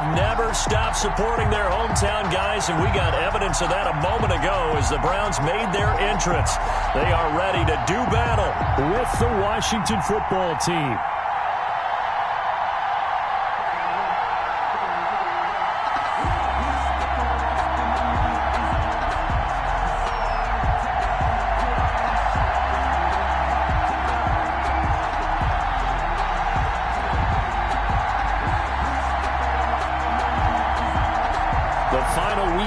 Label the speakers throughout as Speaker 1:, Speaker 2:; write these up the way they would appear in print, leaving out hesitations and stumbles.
Speaker 1: have never stopped supporting their hometown guys, and we got evidence of that a moment ago as the Browns made their entrance. They are ready to do battle with the Washington football team.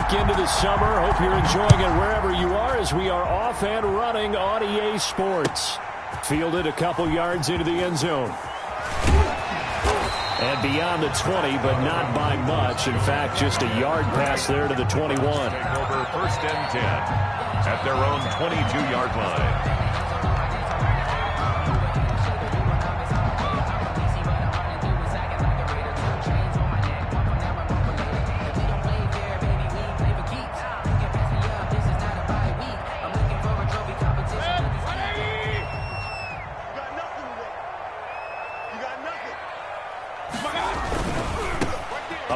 Speaker 1: Into the summer. Hope you're enjoying it wherever you are as we are off and running on EA Sports. Fielded a couple yards into the end zone. And beyond the 20, but not by much. In fact, just a yard pass there to the 21.
Speaker 2: Over first and 10 at their own 22-yard line.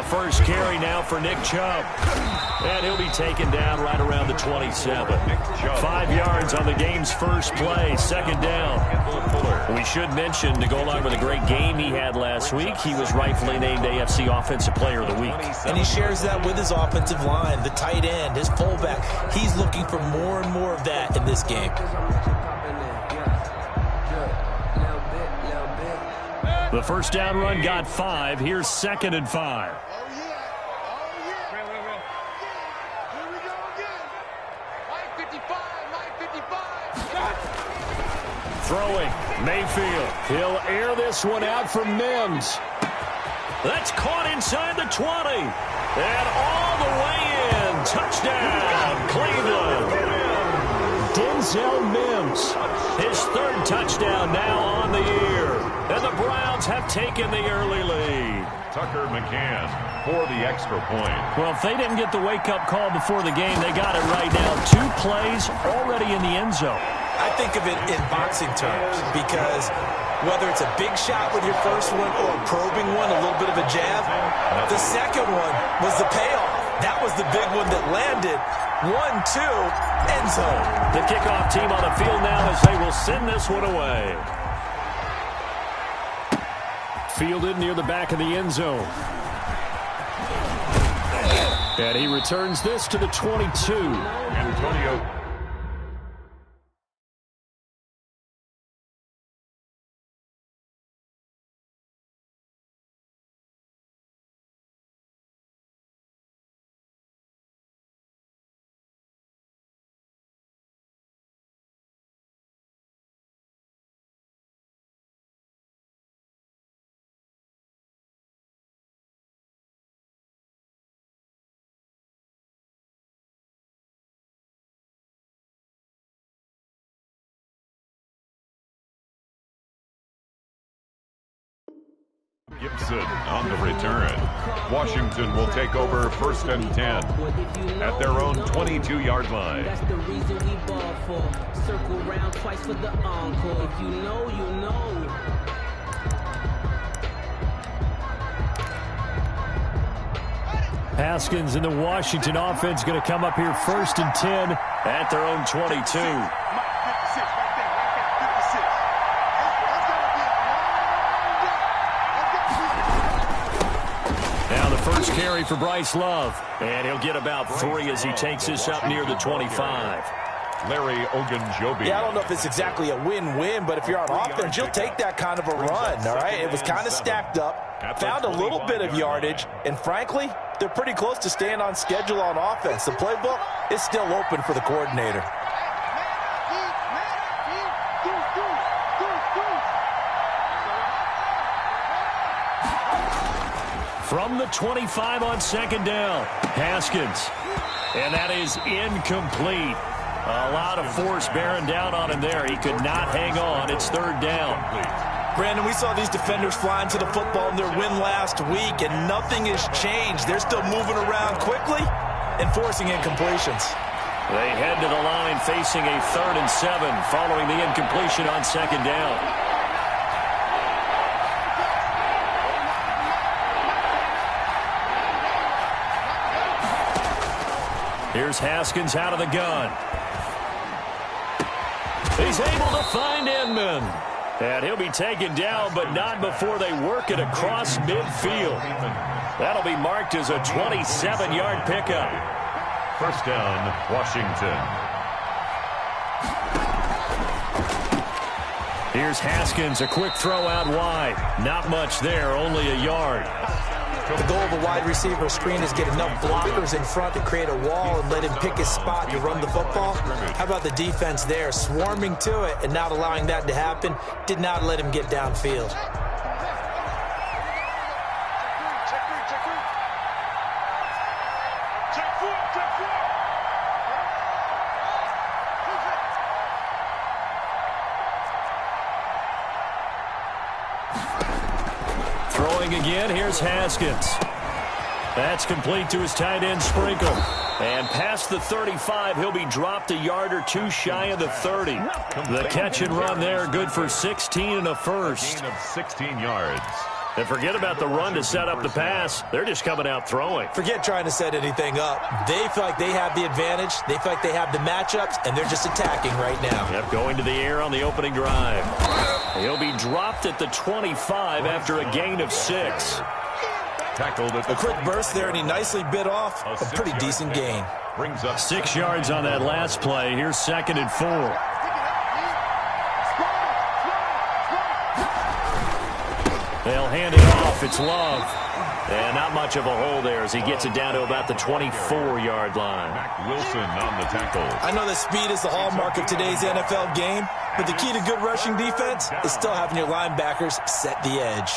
Speaker 1: First carry now for Nick Chubb. And he'll be taken down right around the 27. 5 yards on the game's first play. Second down. We should mention, to go along with a great game he had last week, he was rightfully named AFC Offensive Player of the Week.
Speaker 3: And he shares that with his offensive line, the tight end, his fullback. He's looking for more and more of that in this game.
Speaker 1: The first down run got 5. Here's 2nd and 5. Throwing, Mayfield. He'll air this one out for Mims. That's caught inside the 20. And all the way in. Touchdown, Cleveland. Denzel Mims. His 3rd touchdown now on the year. And the Browns have taken the early lead.
Speaker 2: Tucker McCann for the extra point.
Speaker 1: Well, if they didn't get the wake-up call before the game, they got it right now. 2 plays already in the end zone.
Speaker 3: I think of it in boxing terms because whether it's a big shot with your first one or a probing one, a little bit of a jab, the second one was the payoff. That was the big one that landed. 1-2, end zone.
Speaker 1: The kickoff team on the field now as they will send this one away. Fielded near the back of the end zone. And he returns this to the 22.
Speaker 2: Antonio. Gibson on the return. Washington will take over 1st and 10 at their own 22-yard line.
Speaker 4: That's the reason we ball for. Circle round twice for the encore. If you know, you know.
Speaker 1: Haskins and the Washington offense going to come up here 1st and 10 at their own 22. First carry for Bryce Love. And he'll get about 3 as he takes this up near the 25.
Speaker 2: Larry Ogunjobi.
Speaker 3: Yeah, I don't know if it's exactly a win-win, but if you're on offense, you'll take that kind of a run, all right? It was kind of stacked up, found a little bit of yardage, and frankly, they're pretty close to staying on schedule on offense. The playbook is still open for the coordinator.
Speaker 1: From the 25 on 2nd down, Haskins. And that is incomplete. A lot of force bearing down on him there. He could not hang on. It's 3rd down.
Speaker 3: Brandon, we saw these defenders flying to the football in their win last week, and nothing has changed. They're still moving around quickly and forcing incompletions.
Speaker 1: They head to the line facing a 3rd and 7 following the incompletion on 2nd down. Here's Haskins out of the gun. He's able to find Inman. And he'll be taken down, but not before they work it across midfield. That'll be marked as a 27-yard pickup.
Speaker 2: First down, Washington.
Speaker 1: Here's Haskins, a quick throw out wide. Not much there, only a yard.
Speaker 3: The goal of a wide receiver screen is get enough blockers in front to create a wall and let him pick his spot to run the football. How about the defense there, swarming to it and not allowing that to happen? Did not let him get downfield.
Speaker 1: Throwing again, here's Haskins. That's complete to his tight end Sprinkle. And past the 35, he'll be dropped a yard or two shy of the 30. The catch and run there, good for 16 and a first.
Speaker 2: Gain of 16 yards.
Speaker 1: And forget about the run to set up the pass. They're just coming out throwing.
Speaker 3: Forget trying to set anything up. They feel like they have the advantage. They feel like they have the matchups, and they're just attacking right now.
Speaker 1: Yep, going to the air on the opening drive. He'll be dropped at the 25 after a gain of 6.
Speaker 2: Tackled at the
Speaker 3: A quick burst there, and he nicely bit off a pretty decent gain.
Speaker 2: Brings up
Speaker 1: 6 yards on that last play. Here's 2nd and 4. They'll hand it off. It's Love. And not much of a hole there as he gets it down to about the 24-yard line.
Speaker 2: Wilson on the tackle.
Speaker 3: I know that speed is the hallmark of today's NFL game, but the key to good rushing defense is still having your linebackers set the edge.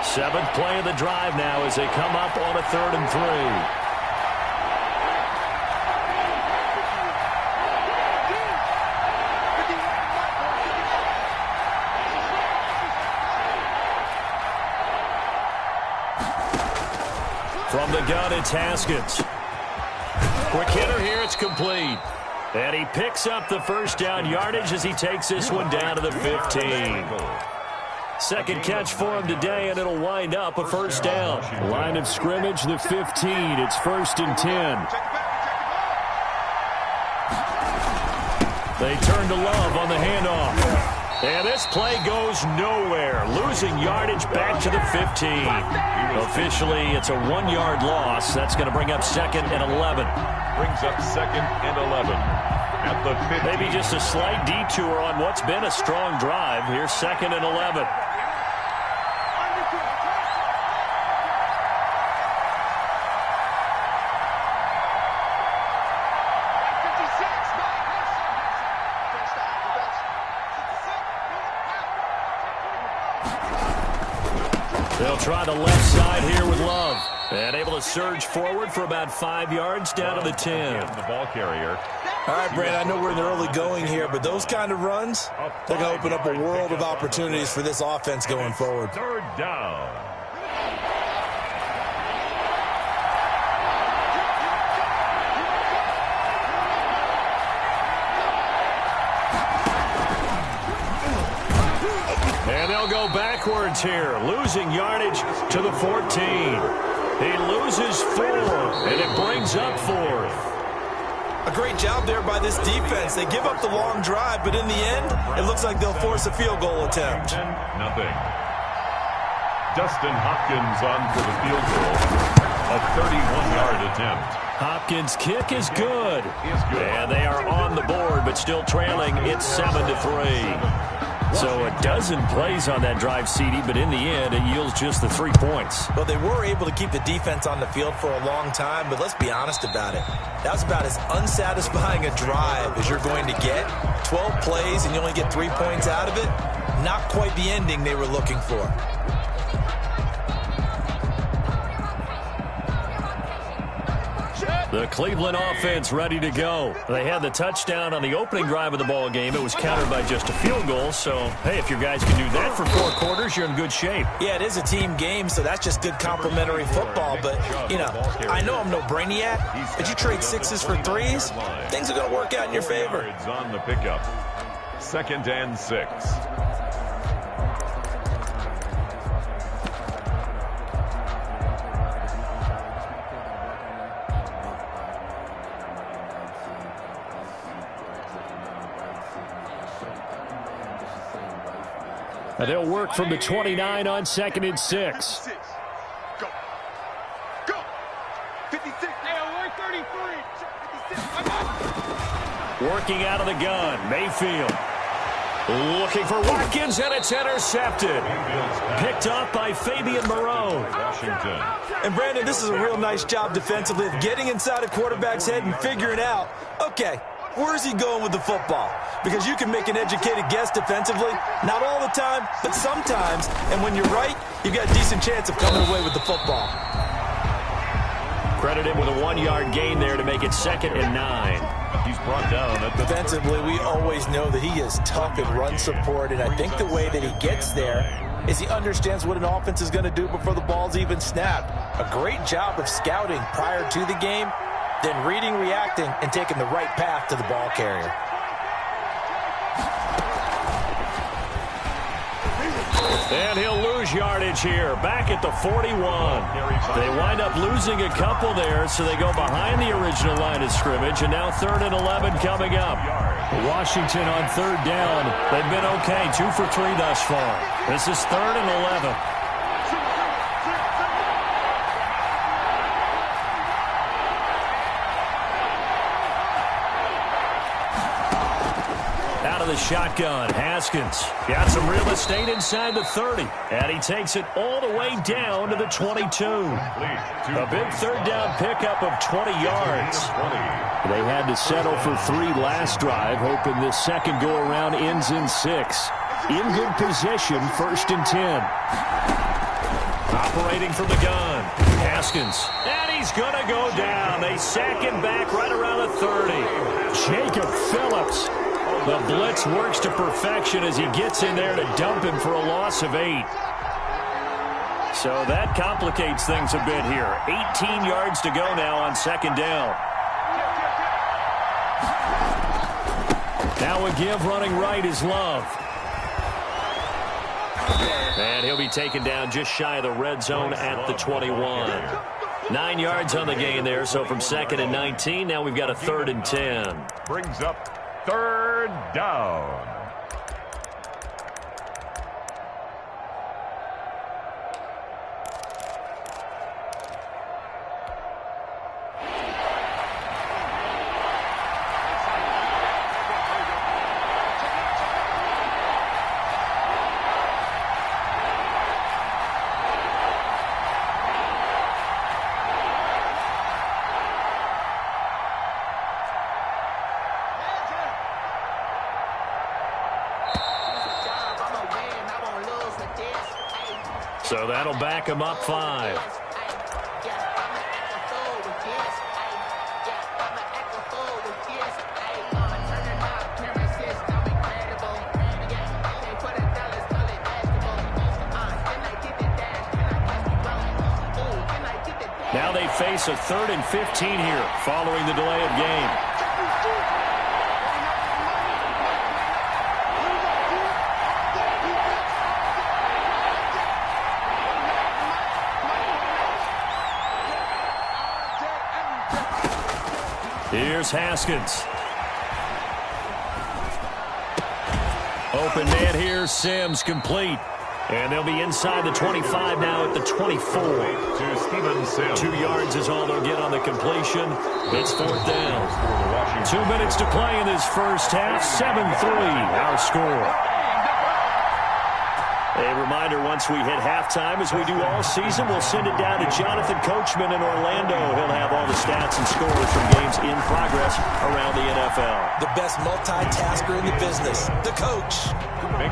Speaker 1: Seventh play of the drive now as they come up on a 3rd and 3. From the gun, it's Haskins. Quick hitter here, it's complete. And he picks up the first down yardage as he takes this one down to the 15. Second catch for him today, and it'll wind up a first down. Line of scrimmage, the 15. It's 1st and 10. They turn to Love on the handoff. And this play goes nowhere. Losing yardage back to the 15. Officially, it's a 1-yard loss. That's going to bring up 2nd and 11.
Speaker 2: Brings up 2nd and 11. At the 15.
Speaker 1: Maybe just a slight detour on what's been a strong drive. Here's 2nd and 11. They'll try the left side here with Love. And able to surge forward for about 5 yards down to the 10.
Speaker 2: The ball carrier.
Speaker 3: All right, Brad, I know we're in the early going here, but those kind of runs, they're going to open up a world of opportunities for this offense going forward.
Speaker 2: 3rd down.
Speaker 1: And they'll go backwards here, losing yardage to the 14. He loses 4, and it brings up 4th.
Speaker 3: A great job there by this defense. They give up the long drive, but in the end, it looks like they'll force a field goal attempt.
Speaker 2: Nothing. Dustin Hopkins on for the field goal. A 31-yard attempt.
Speaker 1: Hopkins' kick is good. And they are on the board, but still trailing. It's 7-3. So a dozen plays on that drive, CD, but in the end, it yields just the 3 points.
Speaker 3: Well, they were able to keep the defense on the field for a long time, but let's be honest about it. That was about as unsatisfying a drive as you're going to get. 12 plays and you only get 3 points out of it. Not quite the ending they were looking for.
Speaker 1: The Cleveland offense ready to go. They had the touchdown on the opening drive of the ball game. It was countered by just a field goal. So, hey, if your guys can do that for 4 quarters, you're in good shape.
Speaker 3: Yeah, it is a team game, so that's just good complimentary football. But, you know, I know I'm no brainiac, but you trade 6s for 3s, things are going to work out in your favor.
Speaker 2: On the pickup. 2nd and 6.
Speaker 1: And they'll work from the 29 on 2nd and 6.
Speaker 5: Go. Go. 56. Hey, 133.
Speaker 1: Working out of the gun, Mayfield. Looking for Watkins, and it's intercepted. Picked up by Fabian Moreau.
Speaker 2: Washington.
Speaker 3: And, Brandon, this is a real nice job defensively of getting inside a quarterback's head and figuring out, okay, where is he going with the football? Because you can make an educated guess defensively. Not all the time, but sometimes. And when you're right, you've got a decent chance of coming away with the football.
Speaker 1: Credit him with a 1-yard gain there to make it 2nd and 9.
Speaker 2: He's brought down at the
Speaker 3: Defensively, we always know that he is tough in run support, and I think the way that he gets there is he understands what an offense is going to do before the ball's even snapped. A great job of scouting prior to the game, then reading, reacting, and taking the right path to the ball carrier.
Speaker 1: And he'll lose yardage here, back at the 41. They wind up losing a couple there, so they go behind the original line of scrimmage, and now 3rd and 11 coming up. Washington on 3rd down. They've been okay, 2 for 3 thus far. This is 3rd and 11. Out of the shotgun, Haskins got some real estate inside the 30, and he takes it all the way down to the 22. A big 3rd down pickup of 20 yards. They had to settle for 3 last drive, hoping this second go-around ends in 6. In good position, 1st and 10. Operating from the gun, Haskins. And he's going to go down. They sack him back right around the 30. Jacob Phillips. The blitz works to perfection as he gets in there to dump him for a loss of 8. So that complicates things a bit here. 18 yards to go now on 2nd down. Now a give running right is Love. And he'll be taken down just shy of the red zone at the 21. 9 yards on the gain there, so from 2nd and 19, now we've got a 3rd and 10.
Speaker 2: brings up 3rd down.
Speaker 1: So that'll back him up 5. Now they face a 3rd and 15 here following the delay of game. Here's Haskins. Open man here, Sims complete. And they'll be inside the 25 now at the 24.
Speaker 2: To Steven Sims.
Speaker 1: 2 yards is all they'll get on the completion. It's 4th down. 2 minutes to play in this first half. 7-3 our score. A reminder, once we hit halftime, as we do all season, we'll send it down to Jonathan Coachman in Orlando. He'll have all the stats and scores from games in progress around the NFL.
Speaker 3: The best multitasker in the business, the coach.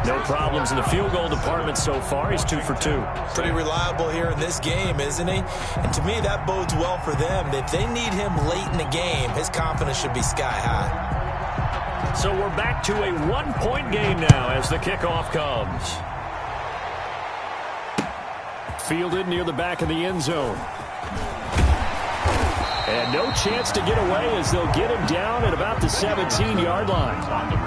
Speaker 1: No problems in the field goal department so far. He's 2 for 2.
Speaker 3: Pretty reliable here in this game, isn't he? And to me, that bodes well for them. If they need him late in the game, his confidence should be sky high.
Speaker 1: So we're back to a 1-point game now as the kickoff comes. Fielded near the back of the end zone. And no chance to get away as they'll get him down at about the 17-yard line.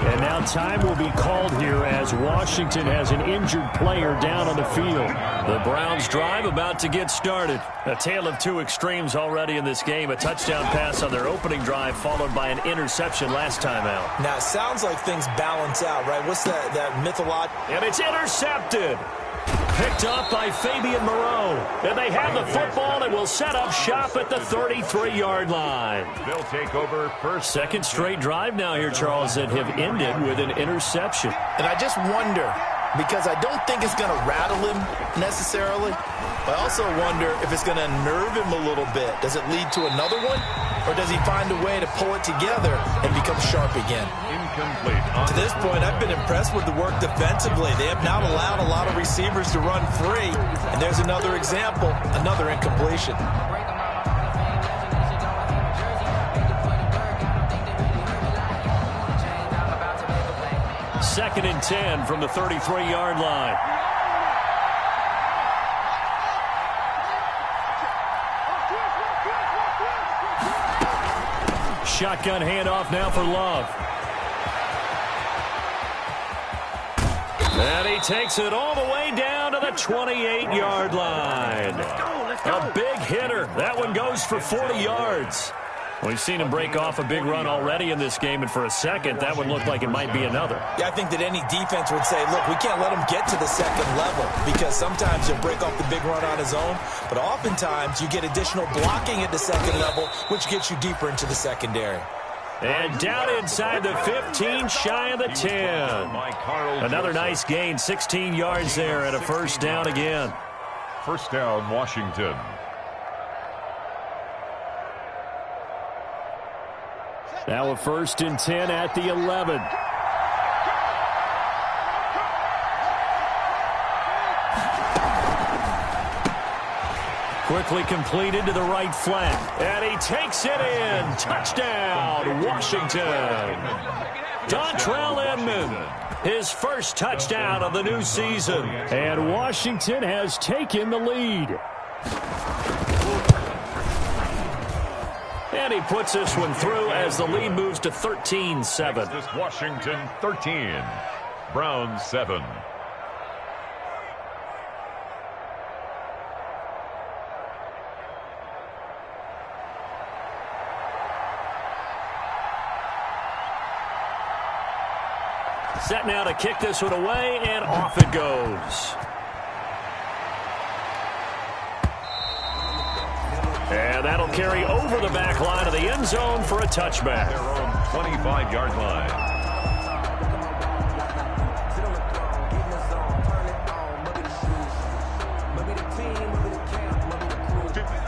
Speaker 1: And now time will be called here as Washington has an injured player down on the field. The Browns drive about to get started. A tale of two extremes already in this game. A touchdown pass on their opening drive followed by an interception last time out.
Speaker 3: Now, it sounds like things balance out, right? What's that mythological?
Speaker 1: And it's intercepted. Picked up by Fabian Moreau. And they have the football and will set up shop at the 33-yard line.
Speaker 2: They'll take over first.
Speaker 1: Second straight drive now here, Charles, that have ended with an interception.
Speaker 6: And I just wonder, because I don't think it's going to rattle him necessarily. I also wonder if it's going to unnerve him a little bit. Does it lead to another one? Or does he find a way to pull it together and become sharp again?
Speaker 2: Incomplete.
Speaker 3: To this point, I've been impressed with the work defensively. They have not allowed a lot of receivers to run free. And there's another example, another incompletion.
Speaker 1: Second and 10 from the 33-yard line. Shotgun handoff now for Love. And he takes it all the way down to the 28-yard line. A big hitter. That one goes for 40 yards. We've seen him break off a big run already in this game, and for a second, that would look like it might be another.
Speaker 3: Yeah, I think that any defense would say, look, we can't let him get to the second level because sometimes he'll break off the big run on his own, but oftentimes you get additional blocking at the second level, which gets you deeper into the secondary.
Speaker 1: And down inside the 15, shy of the 10. Another nice gain, 16 yards there, and a first down again.
Speaker 2: First down, Washington.
Speaker 1: Now a first and 10 at the 11. Quickly completed to the right flat. And he takes it in. Touchdown, Washington. Dontrell Inman, his first touchdown of the new season. And Washington has taken the lead. And he puts this one through as the lead moves to 13-7.
Speaker 2: This Washington 13, Browns 7.
Speaker 1: Set now to kick this one away, and off it goes. And that'll carry over the back line of the end zone for a touchback.
Speaker 2: Their own 25-yard line.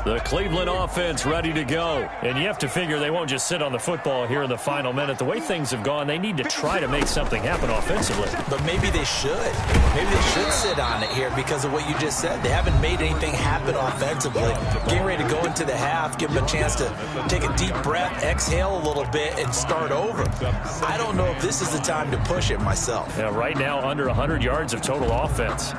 Speaker 1: The Cleveland offense ready to go. And you have to figure they won't just sit on the football here in the final minute. The way things have gone, they need to try to make something happen offensively.
Speaker 3: But maybe they should. Maybe they should sit on it here because of what you just said. They haven't made anything happen offensively. Getting ready to go into the half, give them a chance to take a deep breath, exhale a little bit, and start over. I don't know if this is the time to push it myself.
Speaker 1: Yeah, right now, under 100 yards of total offense.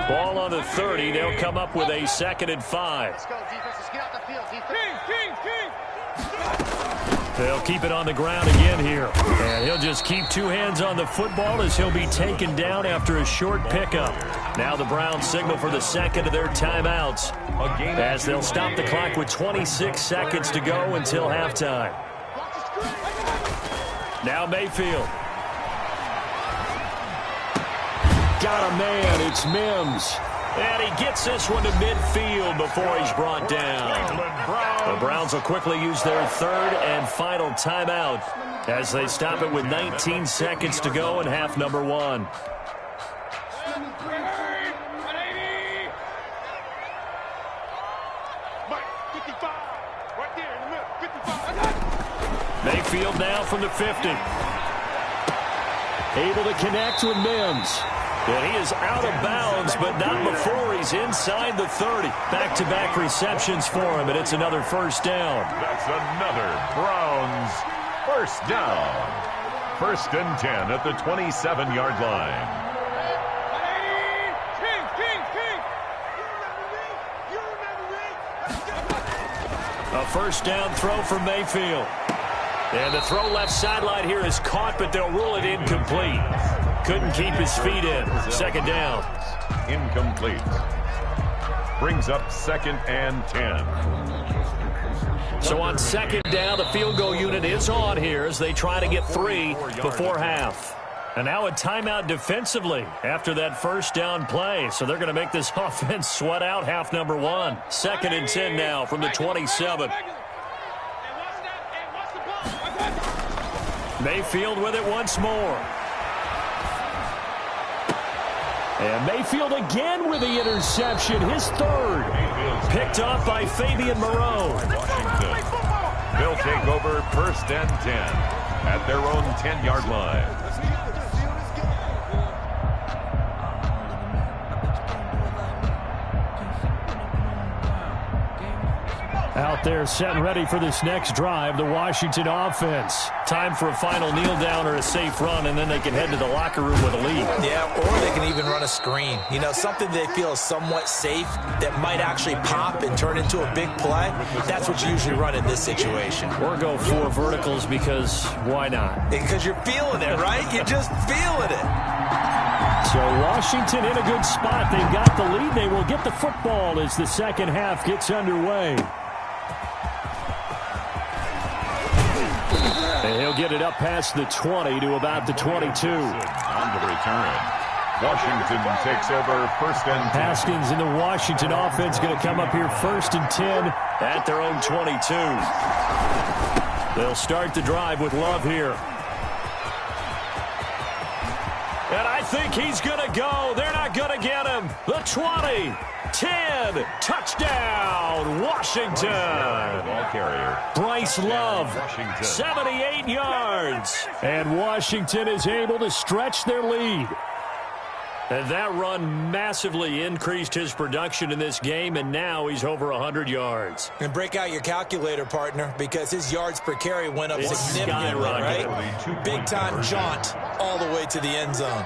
Speaker 1: Ball on the 30. They'll come up with a second and 5.
Speaker 5: Let's go, defense. Let's get out the field.
Speaker 1: They'll keep it on the ground again here. And he'll just keep two hands on the football as he'll be taken down after a short pickup. Now the Browns signal for the second of their timeouts as they'll stop the clock with 26 seconds to go until halftime. Now Mayfield. Got a man. It's Mims. And he gets this one to midfield before he's brought down. The Browns will quickly use their third and final timeout as they stop it with 19 seconds to go in half number 1. Mayfield now from the 50. Able to connect with Mims. And he is out of bounds, but not before he's inside the 30. Back-to-back receptions for him, and it's another first down.
Speaker 2: That's another Browns first down. 1st and 10 at the 27-yard line.
Speaker 1: A first down throw for Mayfield. And the throw left sideline here is caught, but they'll rule it incomplete. Couldn't keep his feet in. 2nd down.
Speaker 2: Incomplete. Brings up 2nd and 10.
Speaker 1: So on 2nd down, the field goal unit is on here as they try to get 3 before half. And now a timeout defensively after that first down play. So they're going to make this offense sweat out half number 1. 2nd and 10 now from the 27. Mayfield with it once more. And Mayfield again with the interception, his 3rd. Picked off by Fabian Moreau.
Speaker 2: Washington. They'll take over 1st and 10 at their own 10-yard line.
Speaker 1: Out there set and ready for this next drive, the Washington offense. Time for a final kneel down or a safe run, and then they can head to the locker room with a lead.
Speaker 3: Yeah, or they can even run a screen. You know, something they feel is somewhat safe that might actually pop and turn into a big play. That's what you usually run in this situation.
Speaker 1: Or go 4 verticals because why not?
Speaker 3: Because you're feeling it, right? You're just feeling it.
Speaker 1: So Washington in a good spot. They've got the lead. They will get the football as the second half gets underway. And he'll get it up past the 20 to about the 22.
Speaker 2: On the return, Washington takes over 1st and 10.
Speaker 1: Haskins in the Washington offense going to come up here 1st and 10 at their own 22. They'll start the drive with Love here. And I think he's going to go. They're not going to get him. The 20. 10, touchdown, Washington.
Speaker 2: Ball carrier.
Speaker 1: Bryce Love,
Speaker 2: Washington.
Speaker 1: 78 yards. And Washington is able to stretch their lead. And that run massively increased his production in this game, and now he's over 100 yards.
Speaker 3: And break out your calculator, partner, because his yards per carry went up
Speaker 1: It's
Speaker 3: significantly,
Speaker 1: skyrocketed.
Speaker 3: right? Big-time jaunt all the way to the end zone.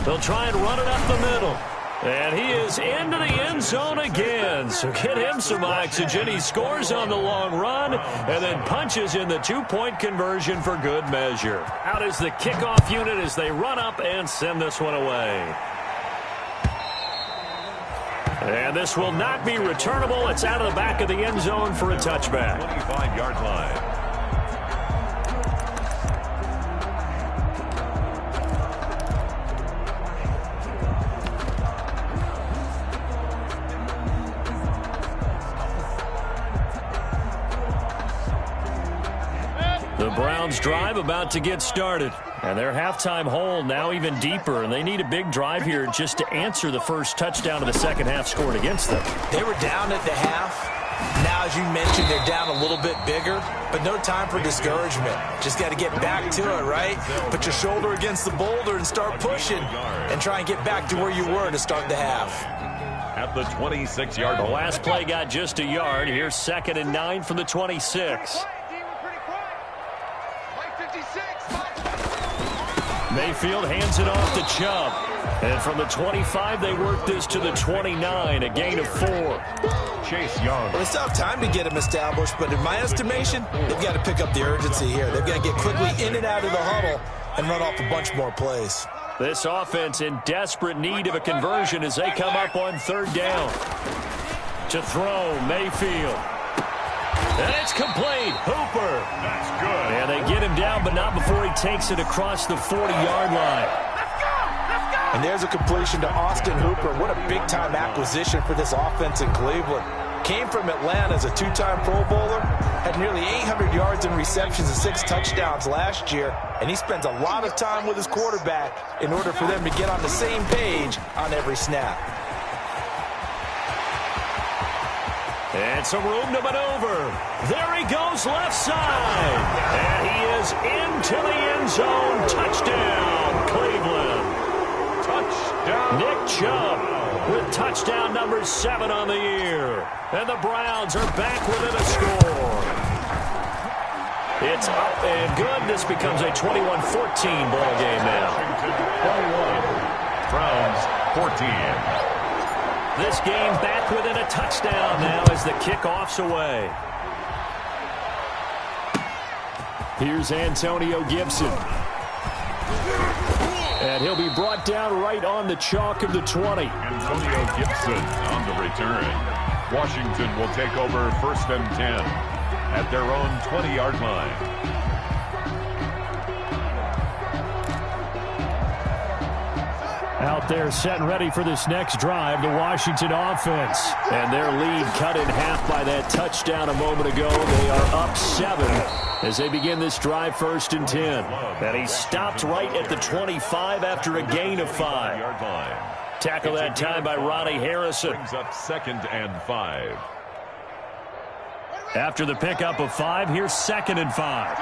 Speaker 1: They'll try and run it up the middle. And he is into the end zone again. So get him some oxygen. He scores on the long run and then punches in the 2-point conversion for good measure. Out is the kickoff unit as they run up and send this one away. And this will not be returnable. It's out of the back of the end zone for a touchback.
Speaker 2: 25-yard line.
Speaker 1: The Browns drive about to get started. And their halftime hole now even deeper. And they need a big drive here just to answer the first touchdown of the second half scored against them.
Speaker 3: They were down at the half. Now, as you mentioned, they're down a little bit bigger, but no time for discouragement. Just got to get back to it, right? Put your shoulder against the boulder and start pushing and try and get back to where you were to start the half.
Speaker 2: At the 26-yard
Speaker 1: The
Speaker 2: line.
Speaker 1: last play got just a yard. Here's 2nd and 9 from the 26. Mayfield hands it off to Chubb. And from the 25, they work this to the 29, a gain of 4.
Speaker 2: Chase Young.
Speaker 3: Well, they still have time to get him established, but in my estimation, they've got to pick up the urgency here. They've got to get quickly in and out of the huddle and run off a bunch more plays.
Speaker 1: This offense in desperate need of a conversion as they come up on 3rd down. To throw, Mayfield. And it's complete. Hooper.
Speaker 2: That's good.
Speaker 1: And they get him down, but not before he takes it across the 40-yard line.
Speaker 3: And there's a completion to Austin Hooper. What a big-time acquisition for this offense in Cleveland. Came from Atlanta as a 2-time Pro Bowler. Had nearly 800 yards in receptions and 6 touchdowns last year. And he spends a lot of time with his quarterback in order for them to get on the same page on every snap.
Speaker 1: And some room to maneuver. There he goes left side. And he is into the end zone. Touchdown, Cleveland. Nick Chubb with touchdown number 7 on the year. And the Browns are back within a score. It's up and good. This becomes a 21-14 ball game now.
Speaker 2: 21. Browns 14.
Speaker 1: This game back within a touchdown now as the kickoff's away. Here's Antonio Gibson. And he'll be brought down right on the chalk of the 20.
Speaker 2: Antonio Gibson on the return. Washington will take over 1st and 10 at their own 20-yard line.
Speaker 1: Out there set and ready for this next drive, the Washington offense. And their lead cut in half by that touchdown a moment ago. They are up 7 as they begin this drive 1st and 10. And he stopped right at the 25 after a gain of 5. Tackle that time by Ronnie Harrison.
Speaker 2: Brings up 2nd and 5.
Speaker 1: After the pickup of 5, here's 2nd and 5.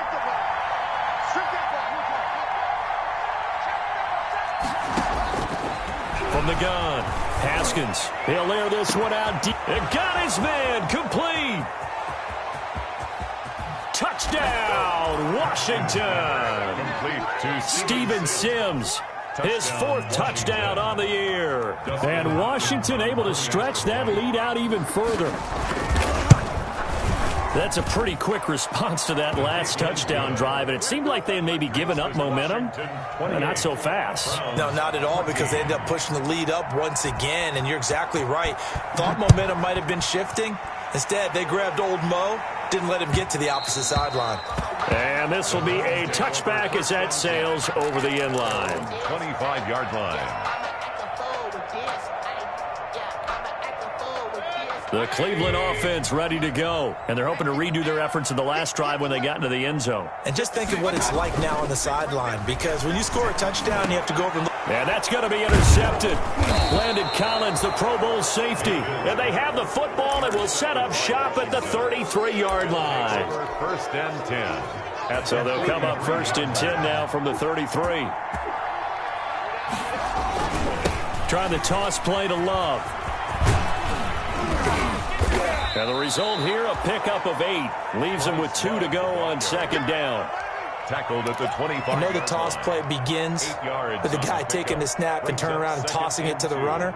Speaker 1: From the gun, Haskins. He'll air this one out deep. And got his man complete. Touchdown, Washington.
Speaker 2: Complete to
Speaker 1: Steven Sims. His 4th touchdown on the year. And Washington able to stretch that lead out even further. That's a pretty quick response to that last touchdown drive, and it seemed like they had maybe given up momentum. Not so fast.
Speaker 3: No, not at all, because they ended up pushing the lead up once again, and you're exactly right. Thought momentum might have been shifting. Instead, they grabbed old Mo, didn't let him get to the opposite sideline.
Speaker 1: And this will be a touchback as that sails over the end line.
Speaker 2: 25-yard line.
Speaker 1: The Cleveland offense ready to go. And they're hoping to redo their efforts in the last drive when they got into the end zone.
Speaker 3: And just think of what it's like now on the sideline, because when you score a touchdown, you have to go over and look.
Speaker 1: And that's going to be intercepted. Landon Collins, the Pro Bowl safety. And they have the football and will set up shop at the 33-yard line.
Speaker 2: 1st and 10.
Speaker 1: So they'll come up 1st and 10 now from the 33. Trying the toss play to Love. And the result here, a pickup of 8. Leaves them with 2 to go on 2nd down.
Speaker 2: Tackled at the 25.
Speaker 3: I know the toss play begins with the guy taking the snap and turning around and tossing it to the runner.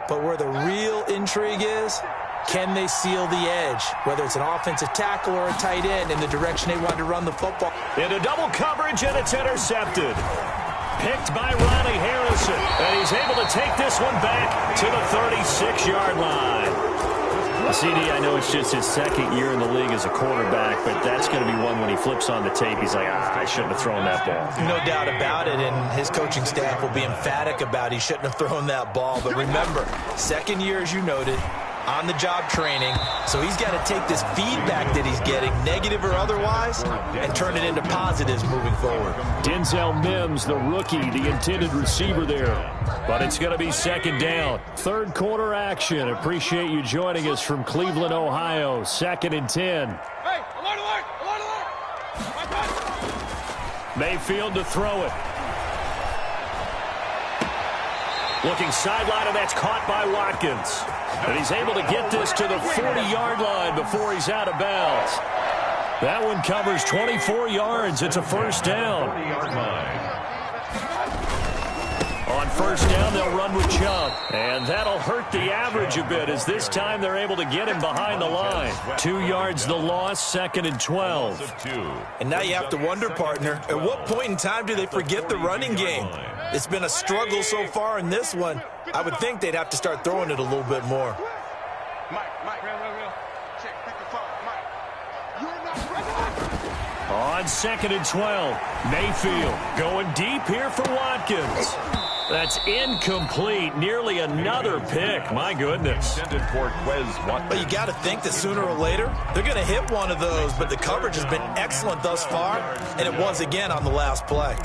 Speaker 3: But where the real intrigue is, can they seal the edge? Whether it's an offensive tackle or a tight end in the direction they want to run the football.
Speaker 1: Into double coverage, and it's intercepted. Picked by Ronnie Harrison. And he's able to take this one back to the 36-yard line. CD, I know it's just his 2nd year in the league as a quarterback, but that's going to be one when he flips on the tape. He's like, I shouldn't have thrown that ball.
Speaker 3: No doubt about it, and his coaching staff will be emphatic about he shouldn't have thrown that ball. But remember, 2nd year, as you noted, on-the-job training, so he's got to take this feedback that he's getting, negative or otherwise, and turn it into positives moving forward.
Speaker 1: Denzel Mims, the rookie, the intended receiver there. But it's going to be 2nd down. 3rd quarter action. Appreciate you joining us from Cleveland, Ohio. 2nd and 10.
Speaker 5: Hey, alert, alert, alert, alert.
Speaker 1: Mayfield to throw it. Looking sideline, and that's caught by Watkins. And he's able to get this to the 40-yard line before he's out of bounds. That one covers 24 yards. It's a 1st down. On 1st down, they'll run with Chubb. And that'll hurt the average a bit, as this time they're able to get him behind the line. 2 yards the loss, 2nd and 12.
Speaker 3: And now you have to wonder, partner, at what point in time do they forget the running game? It's been a struggle so far in this one. I would think they'd have to start throwing it a little bit more.
Speaker 5: Mike, real. Check, pick the phone, Mike. You're not ready.
Speaker 1: On 2nd and 12, Mayfield going deep here for Watkins. That's incomplete. Nearly another pick. My goodness.
Speaker 3: But you got to think that sooner or later, they're going to hit one of those. But the coverage has been excellent thus far, and it was again on the last play.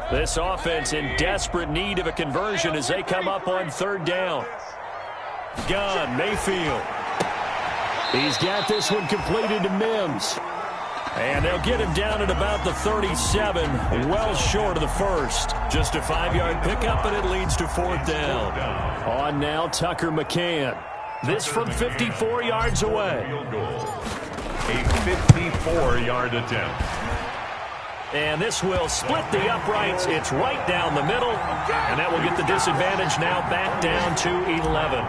Speaker 1: This offense in desperate need of a conversion as they come up on 3rd down. Mayfield. He's got this one completed to Mims. And they'll get him down at about the 37, well short of the first. Just a 5-yard pickup, and it leads to 4th down. On now, Tucker McCann. This from 54 yards away.
Speaker 2: A 54-yard attempt.
Speaker 1: And this will split the uprights. It's right down the middle. And that will get the disadvantage now back down to 11.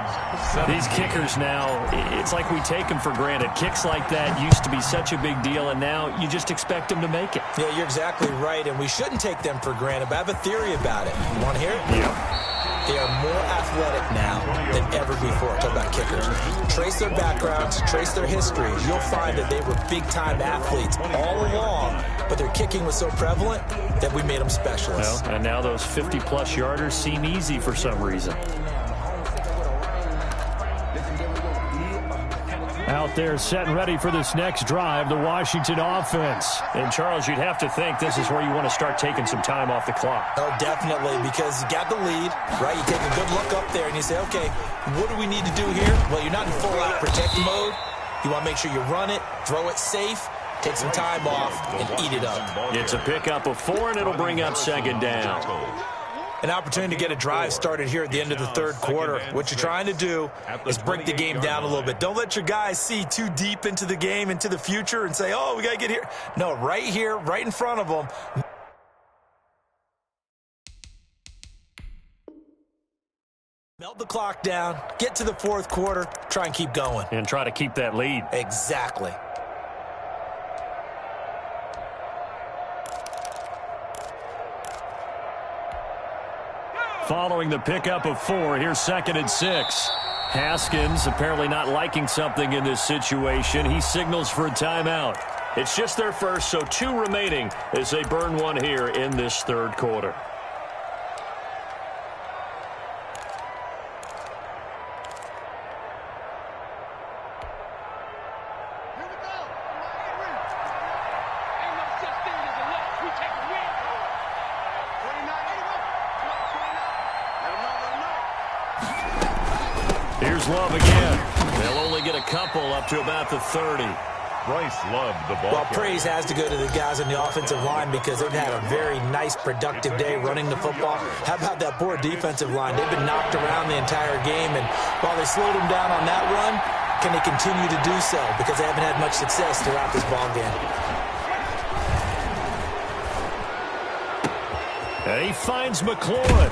Speaker 1: These kickers now, it's like we take them for granted. Kicks like that used to be such a big deal, and now you just expect them to make it.
Speaker 3: Yeah, you're exactly right, and we shouldn't take them for granted, but I have a theory about it. You want to hear it?
Speaker 1: Yeah.
Speaker 3: They are more athletic now than ever before. Talk about kickers. Trace their backgrounds, trace their histories. You'll find that they were big-time athletes all along, but their kicking was so prevalent that we made them specialists.
Speaker 1: Well, and now those 50-plus yarders seem easy for some reason. Out there set and ready for this next drive, the Washington offense. And, Charles, you'd have to think this is where you want to start taking some time off the clock.
Speaker 3: Oh, definitely, because you got the lead, right? You take a good look up there and you say, okay, what do we need to do here? Well, you're not in full-out protect mode. You want to make sure you run it, throw it safe, take some time off, and eat it up.
Speaker 1: It's a pickup of 4, and it'll bring up 2nd down.
Speaker 3: An opportunity to get a drive started here at the end of the 3rd quarter. What you're trying to do is break the game down a little bit. Don't let your guys see too deep into the game, into the future, and say, oh, we got to get here. No, right here, right in front of them. Melt the clock down, get to the 4th quarter, try and keep going.
Speaker 1: And try to keep that lead.
Speaker 3: Exactly.
Speaker 1: Following the pickup of 4, here's 2nd and 6. Haskins apparently not liking something in this situation. He signals for a timeout. It's just their first, so 2 remaining as they burn one here in this 3rd quarter. Here's Love again. They'll only get a couple up to about the 30.
Speaker 2: Bryce Love, the ball.
Speaker 3: Well, praise has to go to the guys on the offensive line because they've had a very nice, productive day running the football. How about that poor defensive line? They've been knocked around the entire game, and while they slowed them down on that run, can they continue to do so? Because they haven't had much success throughout this ball game.
Speaker 1: And he finds McLaurin.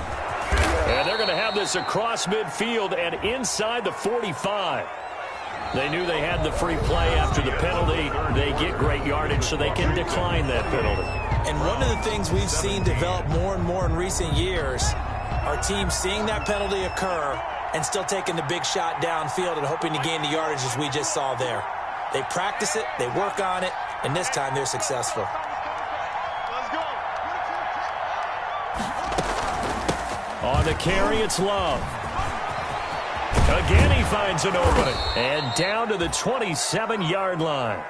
Speaker 1: And they're going to have this across midfield and inside the 45. They knew they had the free play after the penalty. They get great yardage so they can decline that penalty.
Speaker 3: And one of the things we've seen develop more and more in recent years, our team seeing that penalty occur and still taking the big shot downfield and hoping to gain the yardage as we just saw there. They practice it, they work on it, and this time they're successful.
Speaker 1: On the carry, it's Love. Again, he finds an opening. And down to the 27-yard line.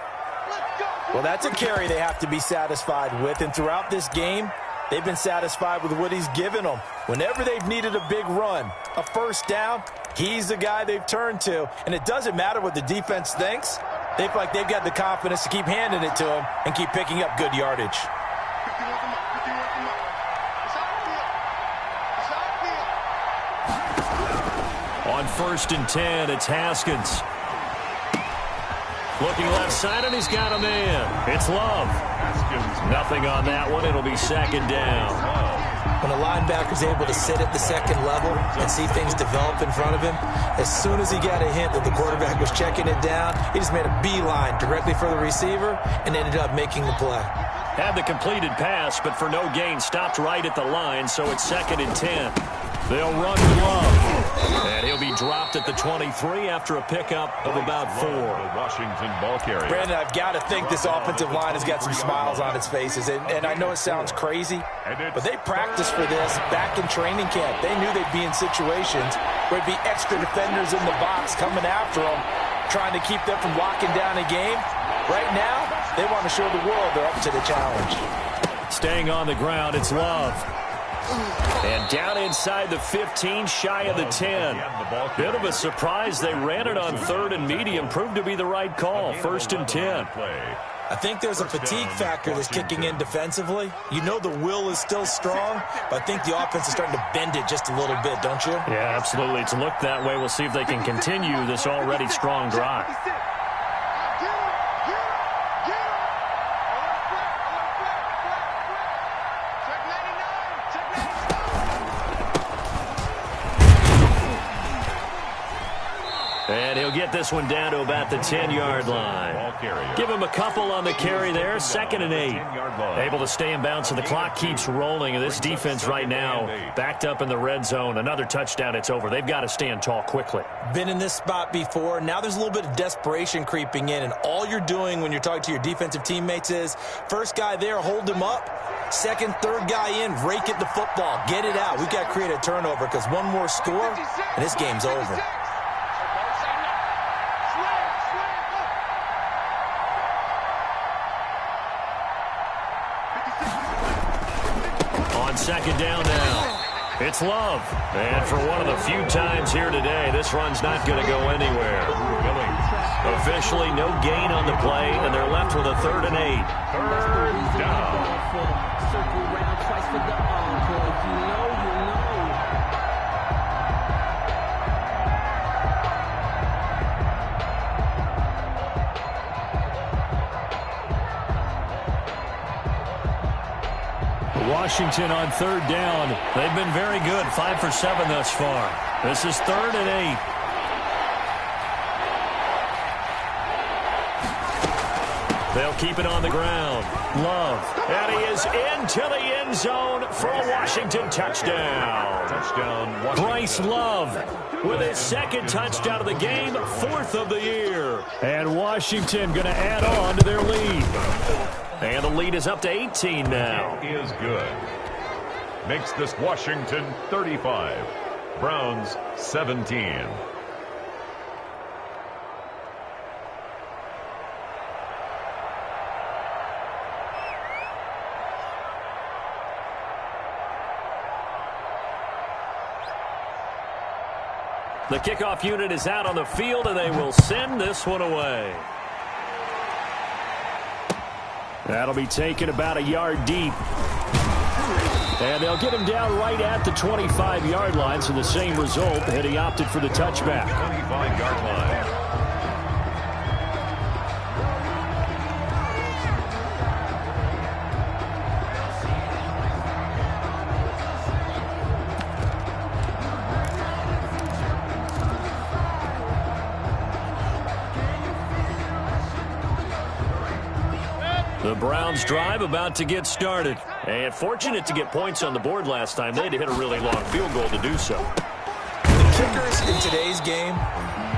Speaker 6: Well, that's a carry they have to be satisfied with. And throughout this game, they've been satisfied with what he's given them. Whenever they've needed a big run, a first down, he's the guy they've turned to. And it doesn't matter what the defense thinks. They feel like they've got the confidence to keep handing it to him and keep picking up good yardage.
Speaker 1: On 1st and 10, it's Haskins. Looking left side, and he's got a man. It's Love. Nothing on that one. It'll be 2nd down.
Speaker 3: When a linebacker's able to sit at the 2nd level and see things develop in front of him, as soon as he got a hint that the quarterback was checking it down, he just made a beeline directly for the receiver and ended up making the play.
Speaker 1: Had the completed pass, but for no gain, stopped right at the line, so it's 2nd and 10. They'll run with Love. And he'll be dropped at the 23 after a pickup of about 4.
Speaker 2: Washington ball carrier.
Speaker 6: Brandon, I've got to think this offensive line has got some smiles on its faces. And I know it sounds crazy, but they practiced for this back in training camp. They knew they'd be in situations where it'd be extra defenders in the box coming after them, trying to keep them from locking down a game. Right now, they want to show the world they're up to the challenge.
Speaker 1: Staying on the ground, it's Love. And down inside the 15, shy of the 10. Bit of a surprise. They ran it on 3rd and medium. Proved to be the right call. 1st and 10.
Speaker 3: I think there's a fatigue factor that's kicking in defensively. You know the will is still strong, but I think the offense is starting to bend it just a little bit, don't you?
Speaker 1: Yeah, absolutely. It's looked that way. We'll see if they can continue this already strong drive. And he'll get this one down to about the 10-yard line. Give him a couple on the carry there. 2nd and 8. Able to stay in bounds, so the clock keeps rolling. And this defense right now backed up in the red zone. Another touchdown, it's over. They've got to stand tall quickly.
Speaker 3: Been in this spot before. Now there's a little bit of desperation creeping in. And all you're doing when you're talking to your defensive teammates is, first guy there, hold him up. 2nd, 3rd guy in, rake at the football. Get it out. We've got to create a turnover because one more score, and this game's over.
Speaker 1: On 2nd down now. It's Love. And for one of the few times here today, this run's not going to go anywhere. Officially, no gain on the play, and they're left with a 3rd and 8.
Speaker 2: 3rd down.
Speaker 4: Circle round twice for the encore. If you know, you know.
Speaker 1: Washington on 3rd down. They've been very good, 5 for 7 thus far. This is 3rd and 8. They'll keep it on the ground. Love. And he is into the end zone for a Washington touchdown.
Speaker 2: Touchdown,
Speaker 1: Bryce Love with his 2nd touchdown of the game, 4th of the year. And Washington going to add on to their lead. And the lead is up to 18 now.
Speaker 2: Is good. Makes this Washington 35. Browns 17.
Speaker 1: The kickoff unit is out on the field, and they will send this one away. That'll be taken about a yard deep. And they'll get him down right at the 25-yard line, so the same result, and he opted for the touchback.
Speaker 2: 25-yard line.
Speaker 1: The Browns drive about to get started. And fortunate to get points on the board last time. They had to hit a really long field goal to do so.
Speaker 3: The kickers in today's game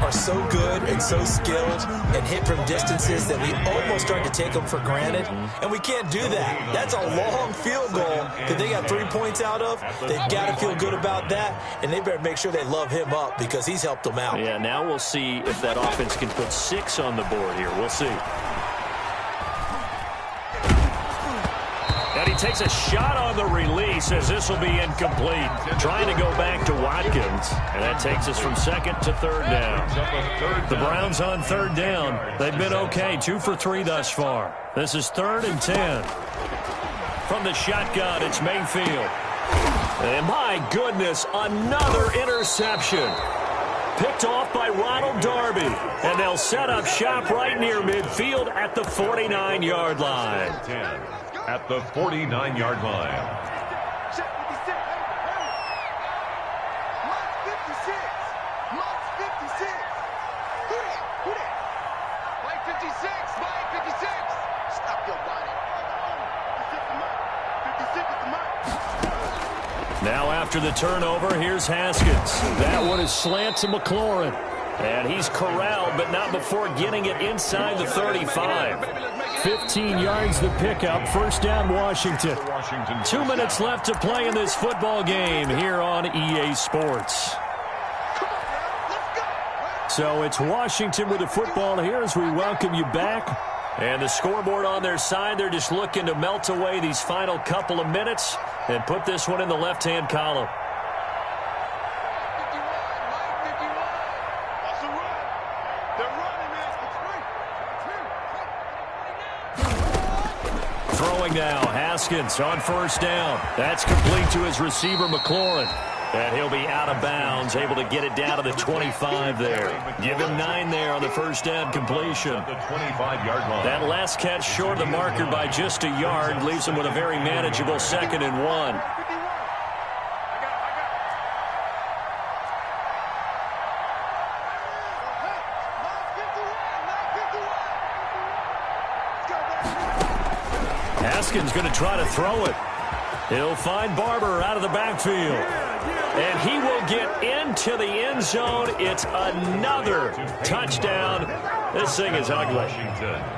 Speaker 3: are so good and so skilled and hit from distances that we almost start to take them for granted. And we can't do that. That's a long field goal that they got 3 points out of. They've got to feel good about that, and they better make sure they love him up because he's helped them out.
Speaker 1: Yeah, now we'll see if that offense can put 6 on the board here. We'll see. And he takes a shot on the release as this will be incomplete. Trying to go back to Watkins. And that takes us from 2nd to 3rd down. The Browns on 3rd down. They've been okay. 2 for 3 thus far. This is 3rd and 10. From the shotgun, it's Mayfield. And my goodness, another interception. Picked off by Ronald Darby. And they'll set up shop right near midfield at the 49-yard line.
Speaker 2: At the 49-yard line.
Speaker 1: Now after the turnover, here's Haskins. That one is slant to McLaurin. And he's corralled, but not before getting it inside the 35. 15 yards the pickup. 1st down, Washington. 2 minutes left to play in this football game here on EA Sports. So it's Washington with the football here as we welcome you back. And the scoreboard on their side, they're just looking to melt away these final couple of minutes. and put this one in the left-hand column.
Speaker 5: That's a run. They're running, man.
Speaker 1: Throwing now, Haskins on first down. That's complete to his receiver, McLaurin. And he'll be out of bounds, able to get it down to the 25 there. Give him 9 there on the first down completion.
Speaker 2: The 25-yard line.
Speaker 1: That last catch short of the marker by just a yard leaves him with a very manageable 2nd and 1. Haskins going to try to throw it. He'll find Barber out of the backfield. And he will get into the end zone. It's another touchdown. This thing is ugly.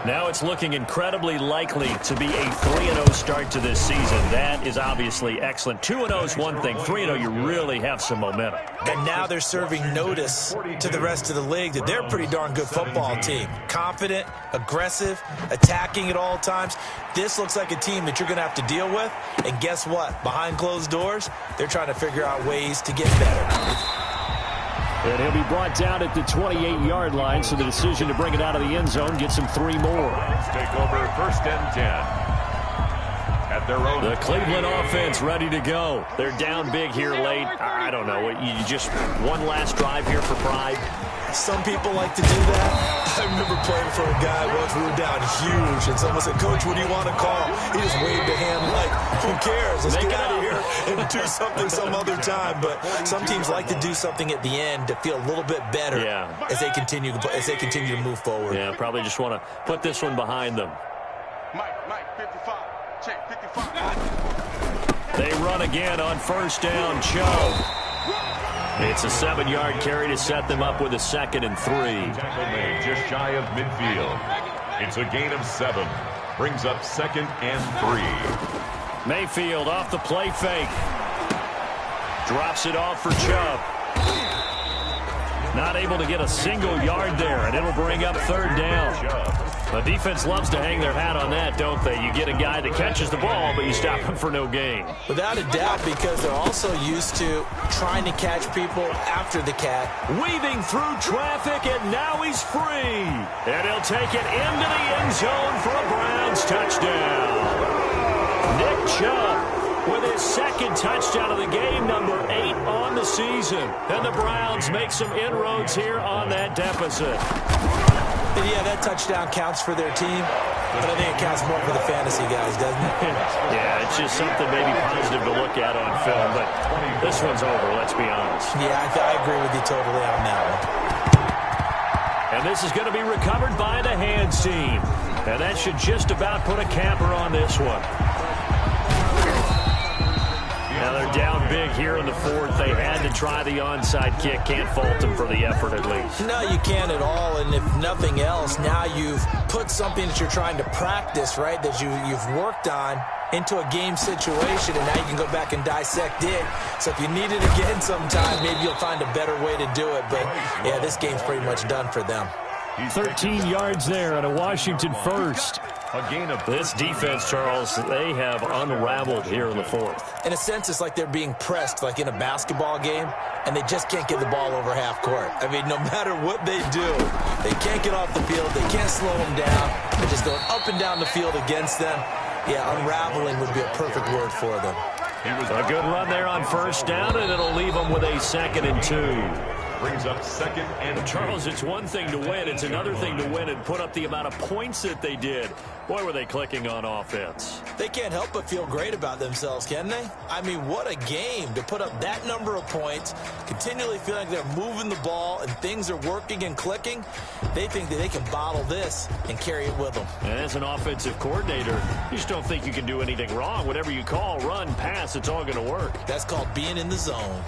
Speaker 1: Now it's looking incredibly likely to be a 3-0 start to this season. That is obviously excellent. 2-0 is one thing. 3-0, you really have some momentum.
Speaker 3: And now they're serving notice to the rest of the league that they're a pretty darn good football team. Confident, aggressive, attacking at all times. This looks like a team that you're going to have to deal with. And guess what? Behind closed doors, they're trying to figure out ways to get better.
Speaker 1: And he'll be brought down at the 28-yard line, so the decision to bring it out of the end zone gets him 3 more.
Speaker 2: Take over 1st and 10. At their own.
Speaker 1: The Cleveland offense ready to go. They're down big here late. I don't know. You just one last drive here for pride.
Speaker 3: Some people like to do that. I remember playing for a guy once. We were down huge, and someone said, "Coach, what do you want to call?" He just waved a hand like, "Who cares? Let's get out of here and do something some other time." But some teams like to do something at the end to feel a little bit better as they continue to move forward.
Speaker 1: Yeah, probably just want to put this one behind them.
Speaker 5: Mike, 55. Check, 55.
Speaker 1: They run again on first down. Chubb. It's a 7-yard carry to set them up with a 2nd and 3.
Speaker 2: Tackle made just shy of midfield. It's a gain of 7. Brings up 2nd and 3.
Speaker 1: Mayfield off the play fake. Drops it off for Chubb. Not able to get a single yard there, and it'll bring up 3rd down. The defense loves to hang their hat on that, don't they? You get a guy that catches the ball, but you stop him for no gain.
Speaker 3: Without a doubt, because they're also used to trying to catch people after the catch.
Speaker 1: Weaving through traffic, and now he's free. And he'll take it into the end zone for a Browns touchdown. Nick Chubb with his 2nd touchdown of the game, number 8 on the season. And the Browns make some inroads here on that deficit.
Speaker 3: And yeah, that touchdown counts for their team, but I think it counts more for the fantasy guys, doesn't it?
Speaker 1: Yeah, it's just something maybe positive to look at on film, but this one's over, let's be honest.
Speaker 3: Yeah, I agree with you totally on that one.
Speaker 1: And this is going to be recovered by the hands team. And that should just about put a capper on this one. Now they're down big here in the 4th. They had to try the onside kick. Can't fault them for the effort at least.
Speaker 3: No, you can't at all. And if nothing else, now you've put something that you're trying to practice, right, that you've worked on into a game situation, and now you can go back and dissect it. So if you need it again sometime, maybe you'll find a better way to do it. But, yeah, this game's pretty much done for them.
Speaker 1: 13 yards there on a Washington first.
Speaker 2: A gain of
Speaker 1: this defense, Charles, they have unraveled here in the 4th.
Speaker 3: In a sense, it's like they're being pressed, like in a basketball game, and they just can't get the ball over half court. I mean, no matter what they do, they can't get off the field. They can't slow them down. They're just going up and down the field against them. Yeah, unraveling would be a perfect word for them.
Speaker 1: A good run there on first down, and it'll leave them with a 2nd and 2.
Speaker 2: Brings up 2nd and 2.
Speaker 1: Charles, it's one thing to win. It's another thing to win and put up the amount of points that they did. Boy, were they clicking on offense.
Speaker 3: They can't help but feel great about themselves, can they? I mean, what a game to put up that number of points, continually feeling like they're moving the ball and things are working and clicking. They think that they can bottle this and carry it with them.
Speaker 1: And as an offensive coordinator, you just don't think you can do anything wrong. Whatever you call, run, pass, it's all going to work.
Speaker 3: That's called being in the zone.